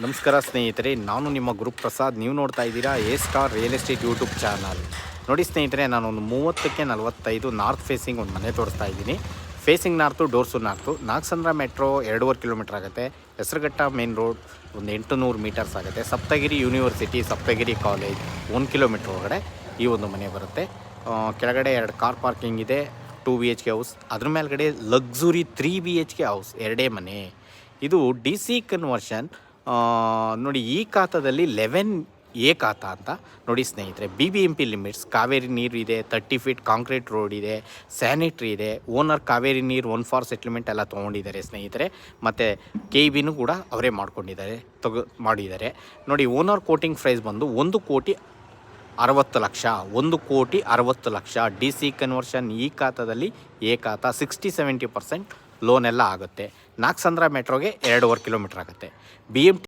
ನಮಸ್ಕಾರ ಸ್ನೇಹಿತರೆ, ನಾನು ನಿಮ್ಮ ಗುರುಪ್ರಸಾದ್. ನೀವು ನೋಡ್ತಾ ಇದ್ದೀರಾ A star real estate YouTube channel. ನೋಡಿ ಸ್ನೇಹಿತರೆ, ನಾನೊಂದು 30ಕ್ಕೆ 45 ನಾರ್ತ್ ಫೇಸಿಂಗ್ ಒಂದು ಮನೆ ತೋರಿಸ್ತಾ ಇದ್ದೀನಿ. Facing north, doors north. Nagasandra metro 2.5 kilometre ಆಗುತ್ತೆ. ಹೆಸರುಘಟ್ಟ ಮೇನ್ ರೋಡ್ ಒಂದು 800 ಮೀಟರ್ಸ್ ಆಗುತ್ತೆ. Saptagiri university, Saptagiri college 1 kilometre ಒಳಗಡೆ ಈ ಒಂದು ಮನೆ ಬರುತ್ತೆ. ಕೆಳಗಡೆ 2 ಕಾರ್ ಪಾರ್ಕಿಂಗ್ ಇದೆ. 2 BHK ಹೌಸ್. ಅದ್ರ ಮೇಲ್ಗಡೆ ಲಕ್ಸುರಿ 3 BHK ಹೌಸ್, ಎರಡೇ ಮನೆ. ಇದು DC ಕನ್ವರ್ಷನ್. ನೋಡಿ, ಈ ಖಾತಾದಲ್ಲಿ 11A ಖಾತಾ ಅಂತ. ನೋಡಿ ಸ್ನೇಹಿತರೆ, BBMP ಲಿಮಿಟ್ಸ್, ಕಾವೇರಿ ನೀರು ಇದೆ, 30 ಫೀಟ್ ಕಾಂಕ್ರೀಟ್ ರೋಡ್ ಇದೆ, ಸ್ಯಾನಿಟ್ರಿ ಇದೆ. ಓನರ್ ಕಾವೇರಿ ನೀರು 1 ಫಾರ್ ಸೆಟ್ಲ್ಮೆಂಟ್ ಎಲ್ಲ ತೊಗೊಂಡಿದ್ದಾರೆ ಸ್ನೇಹಿತರೆ. ಮತ್ತು KBನೂ ಕೂಡ ಅವರೇ ಮಾಡ್ಕೊಂಡಿದ್ದಾರೆ, ಮಾಡಿದ್ದಾರೆ. ನೋಡಿ, ಓನರ್ ಕೋಟಿಂಗ್ ಪ್ರೈಸ್ ಬಂದು 1,60,00,000. 1,60,00,000. DC ಕನ್ವರ್ಷನ್ ಈ ಖಾತಾದಲ್ಲಿ ಎ ಖಾತಾ. 60-70% ಲೋನ್ ಎಲ್ಲ ಆಗುತ್ತೆ. ನಾಗಸಂದ್ರ ಮೆಟ್ರೋಗೆ 2.5 ಕಿಲೋಮೀಟ್ರ್ ಆಗುತ್ತೆ. BMT